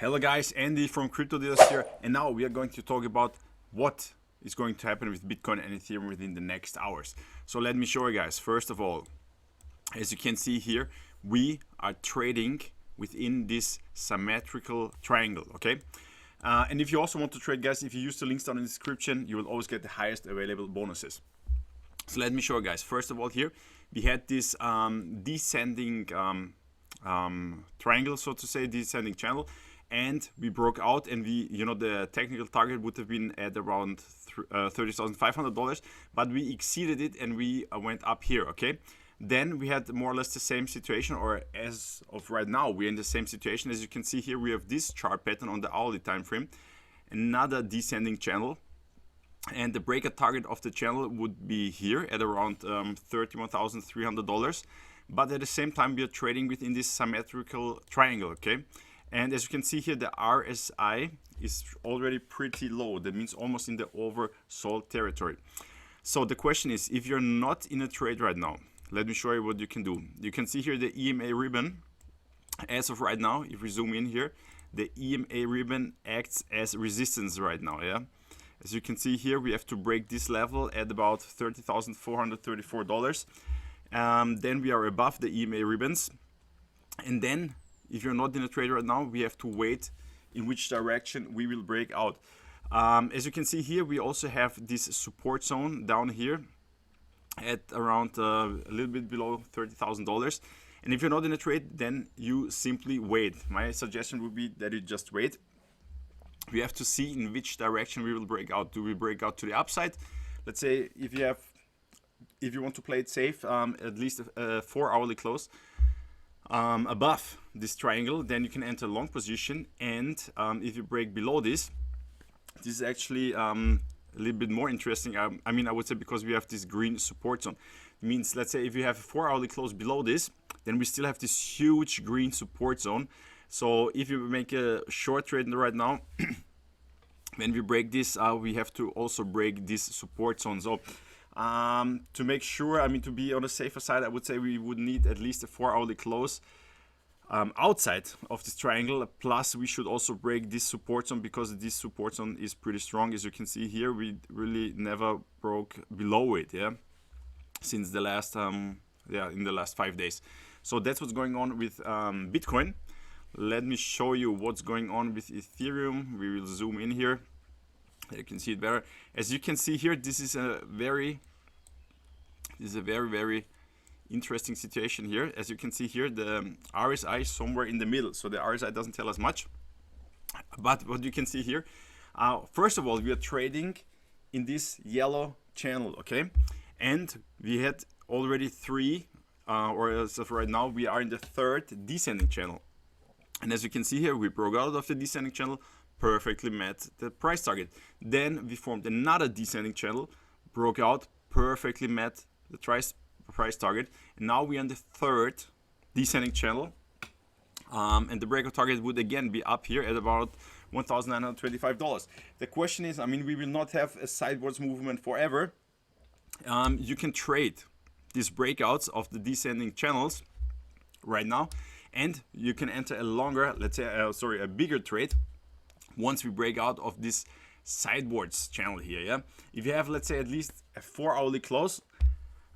Hello guys, Andy from Crypto Dealers here, and now we are going to talk about what is going to happen with Bitcoin and Ethereum within the next hours. So let me show you guys. First of all, as you can see here, we are trading within this symmetrical triangle, okay? And if you also want to trade, guys, if you use the links down in the description, you will always get the highest available bonuses. So let me show you guys. First of all, here we had this descending triangle, so to say, descending channel, and we broke out, and we, the technical target would have been at around $30,500, but we exceeded it and we went up here, okay? Then we had more or less the same situation, or as of right now, we're in the same situation. As you can see here, we have this chart pattern on the hourly time frame, another descending channel, and the breakout target of the channel would be here at around $31,300. But at the same time, we are trading within this symmetrical triangle, okay? And as you can see here, the RSI is already pretty low. That means almost in the oversold territory. So the question is, if you're not in a trade right now, let me show you what you can do. You can see here the EMA ribbon. As of right now, if we zoom in here, the EMA ribbon acts as resistance right now, yeah? As you can see here, we have to break this level at about $30,434. Then we are above the EMA ribbons. And then, if you're not in a trade right now, we have to wait in which direction we will break out. As you can see here, we also have this support zone down here at around a little bit below $30,000. And if you're not in a trade, then you simply wait. My suggestion would be that you just wait. We have to see in which direction we will break out. Do we break out to the upside? Let's say if you want to play it safe, at least a 4-hourly close above this triangle, then you can enter long position. And if you break below this is actually a little bit more interesting. I would say, because we have this green support zone. It means, let's say if you have a 4-hourly close below this, then we still have this huge green support zone. So if you make a short trade right now, when we break this, we have to also break this support zone. So to make sure, to be on the safer side, I would say we would need at least a 4-hourly close outside of this triangle. Plus, we should also break this support zone, because this support zone is pretty strong. As you can see here, we really never broke below it, yeah, since the last in the last 5 days. So that's what's going on with Bitcoin. Let me show you what's going on with Ethereum. We will zoom in here. You can see it better. As you can see here, this is a very interesting situation here. As you can see here, the RSI is somewhere in the middle, so the RSI doesn't tell us much. But what you can see here, first of all, we are trading in this yellow channel, okay? And we had already 3, or as of right now, we are in the 3rd descending channel. And as you can see here, we broke out of the descending channel, perfectly met the price target. Then we formed another descending channel, broke out, perfectly met the price target. And now we're on the 3rd descending channel. And the breakout target would again be up here at about $1,925. The question is, we will not have a sideways movement forever. You can trade these breakouts of the descending channels right now, and you can enter a longer, let's say, a bigger trade once we break out of this sideways channel here, yeah? If you have, let's say, at least a 4-hourly close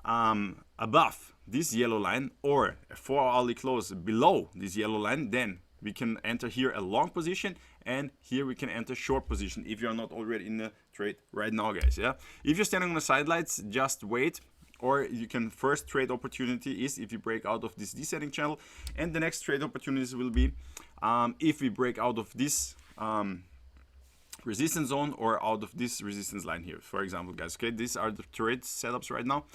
above this yellow line, or a 4-hourly close below this yellow line, then we can enter here a long position, and here we can enter short position if you're not already in the trade right now, guys, yeah? If you're standing on the sidelines, just wait. Or you can, first trade opportunity is if you break out of this descending channel, and the next trade opportunities will be if we break out of this resistance zone or out of this resistance line here, for example, guys. Okay, these are the trade setups right now.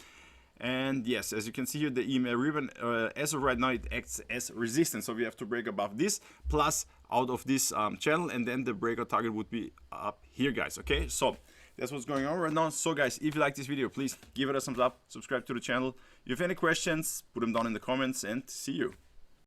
And yes, as you can see here, the EMA ribbon, as of right now, it acts as resistance. So we have to break above this, plus out of this channel, and then the breakout target would be up here, guys. Okay, so that's what's going on right now. So guys, if you like this video, please give it a thumbs up, subscribe to the channel. If you have any questions, put them down in the comments, and see you.